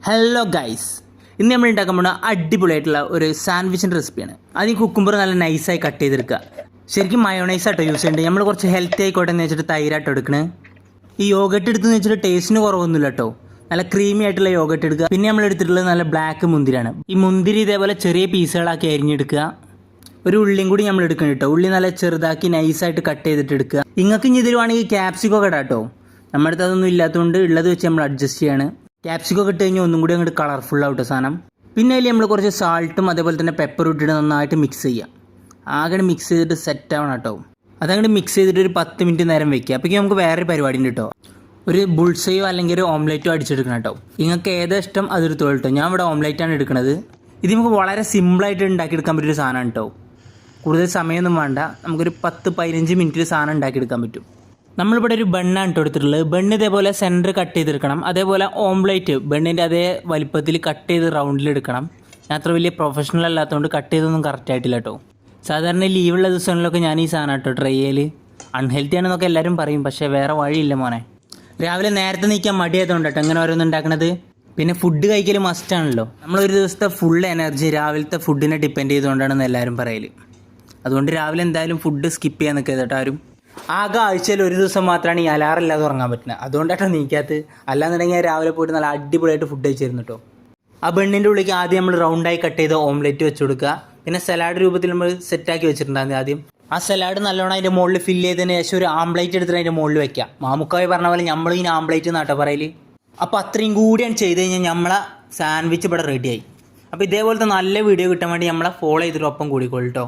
Hello guys, ഇന്ന് നമ്മൾ ഉണ്ടാക്കാൻ പോകുന്ന അടിപൊളിയായിട്ടുള്ള ഒരു സാൻഡ്വിച്ചിൻ്റെ റെസിപ്പിയാണ്. അതിന് കുക്കുംബർ നല്ല നൈസായി കട്ട് ചെയ്തെടുക്കുക. ശരിക്കും മയോണൈസ് ആട്ടോ യൂസ് ചെയ്യേണ്ടത്. നമ്മൾ കുറച്ച് ഹെൽത്തി ആയിക്കോട്ടെ എന്ന് വെച്ചിട്ട് തൈരാട്ടോ എടുക്കണേ. ഈ യോഗട്ട് എടുത്തെന്ന് വെച്ചിട്ട് ടേസ്റ്റിന് കുറവൊന്നുമില്ല കേട്ടോ. നല്ല ക്രീമി ആയിട്ടുള്ള യോഗട്ട് എടുക്കുക. പിന്നെ നമ്മൾ എടുത്തിട്ടുള്ളത് നല്ല ബ്ലാക്ക് മുന്തിരിയാണ്. ഈ മുന്തിരി ഇതേപോലെ ചെറിയ പീസുകളാക്കി അരിഞ്ഞെടുക്കുക. ഒരു ഉള്ളിയും കൂടി നമ്മൾ എടുക്കണം കേട്ടോ. ഉള്ളി നല്ല ചെറുതാക്കി നൈസായിട്ട് കട്ട് ചെയ്തിട്ട് എടുക്കുക. നിങ്ങൾക്ക് ഇനി ഇതിൽ വേണമെങ്കിൽ ക്യാപ്സിക്കോ ഒക്കെ ഇടാം കേട്ടോ. നമ്മുടെ അടുത്ത് അതൊന്നും ഇല്ലാത്തതുകൊണ്ട് ഉള്ളത് വെച്ച് നമ്മൾ അഡ്ജസ്റ്റ് ചെയ്യാണ്. ക്യാപ്സിക്കോ ഇട്ട് കഴിഞ്ഞാൽ ഒന്നും കൂടി അങ്ങോട്ട് കളർഫുൾ ആവട്ടെ സാധനം. പിന്നെ അതിൽ നമ്മൾ കുറച്ച് സാൾട്ടും അതേപോലെ തന്നെ പെപ്പറും ഇട്ടിട്ട് നന്നായിട്ട് മിക്സ് ചെയ്യുക. ആകെ മിക്സ് ചെയ്തിട്ട് സെറ്റ് ആവണം കേട്ടോ. അതങ്ങോട്ട് മിക്സ് ചെയ്തിട്ട് ഒരു 10 മിനിറ്റ് നേരം വെക്കുക. അപ്പോഴേക്കും നമുക്ക് വേറൊരു പരിപാടി ഉണ്ട് കേട്ടോ. ഒരു ബുൾസയോ അല്ലെങ്കിൽ ഒരു ഓംലേറ്റോ അടിച്ചെടുക്കണം കേട്ടോ. നിങ്ങൾക്ക് ഏതാ ഇഷ്ടം അതെടുത്തോളൂ കേട്ടോ. ഞാൻ ഇവിടെ ഓംലേറ്റാണ് എടുക്കുന്നത്. ഇത് നമുക്ക് വളരെ സിമ്പിളായിട്ട് ഉണ്ടാക്കിയെടുക്കാൻ പറ്റിയൊരു സാധനമാണ് കേട്ടോ. കൂടുതൽ സമയമൊന്നും വേണ്ട. നമുക്കൊരു 10-15 മിനിറ്റിൽ സാധനം ഉണ്ടാക്കിയെടുക്കാൻ പറ്റും. നമ്മളിവിടെ ഒരു ബണ്ണാണ് കേട്ടോ എടുത്തിട്ടുള്ളത്. ബണ്ണ് ഇതേപോലെ സെൻറ്റർ കട്ട് ചെയ്തെടുക്കണം. അതേപോലെ ഓംലേറ്റ് ബണ്ണിൻ്റെ അതേ വലിപ്പത്തിൽ കട്ട് ചെയ്ത് റൗണ്ടിലെടുക്കണം. ഞാൻ അത്ര വലിയ പ്രൊഫഷണൽ അല്ലാത്തതുകൊണ്ട് കട്ട് ചെയ്തൊന്നും കറക്റ്റ് ആയിട്ടില്ല കേട്ടോ. സാധാരണ ലീവുള്ള ദിവസങ്ങളിലൊക്കെ ഞാൻ ഈ സാധനം കേട്ടോ ട്രൈ ചെയ്യൽ. അൺഹെൽത്തി ആണെന്നൊക്കെ എല്ലാവരും പറയും, പക്ഷേ വേറെ വഴിയില്ല മോനെ. രാവിലെ നേരത്തെ നീക്കാൻ മടിയായതുകൊണ്ട് കേട്ടോ ഇങ്ങനെ ഓരോന്നും ഉണ്ടാക്കണത്. പിന്നെ ഫുഡ് കഴിക്കൽ മസ്റ്റാണല്ലോ. നമ്മളൊരു ദിവസത്തെ ഫുൾ എനർജി രാവിലത്തെ ഫുഡിനെ ഡിപ്പെൻഡ് ചെയ്തുകൊണ്ടാണെന്ന് എല്ലാവരും പറയൽ. അതുകൊണ്ട് രാവിലെ എന്തായാലും ഫുഡ് സ്കിപ്പ് ചെയ്യാൻ നിൽക്കരുത് കേട്ടോ ആരും. ആകെ ആഴ്ചയിൽ ഒരു ദിവസം മാത്രമാണ് ഈ അലാറം ഇല്ലാതെ ഉറങ്ങാൻ പറ്റുന്നത്. അതുകൊണ്ടാട്ടോ നീക്കാത്തത്. അല്ലാന്നുണ്ടെങ്കിൽ രാവിലെ പോയിട്ട് നല്ല അടിപൊളിയായിട്ട് ഫുഡ് കഴിച്ചിരുന്നു കേട്ടോ. ആ ബണ്ണിൻ്റെ ഉള്ളിലേക്ക് ആദ്യം നമ്മൾ റൗണ്ടായി കട്ട് ചെയ്ത് ഓംലെറ്റ് വെച്ച് കൊടുക്കുക. പിന്നെ സലാഡ് രൂപത്തിൽ നമ്മൾ സെറ്റാക്കി വെച്ചിട്ടുണ്ടായിരുന്നു ആദ്യം. ആ സലാഡ് നല്ലോണം അതിൻ്റെ മുകളിൽ ഫില്ല് ചെയ്തതിന് ശേഷം ഒരു ആംപ്ലേറ്റ് എടുത്തിട്ട് അതിൻ്റെ മുകളിൽ വെക്കുക. മാമുക്കായി പറഞ്ഞ പോലെ നമ്മൾ ഈ ആംപ്ലേറ്റ് നാട്ടോ പറയൽ. അപ്പോൾ അത്രയും കൂടിയാണ് ചെയ്ത് കഴിഞ്ഞാൽ നമ്മളെ സാൻഡ്വിച്ച് ഇവിടെ റെഡിയായി. അപ്പോൾ ഇതേപോലത്തെ നല്ല വീഡിയോ കിട്ടാൻ വേണ്ടി നമ്മളെ ഫോളോ ചെയ്തിട്ട് ഒപ്പം കൂടിക്കോളൂ കേട്ടോ.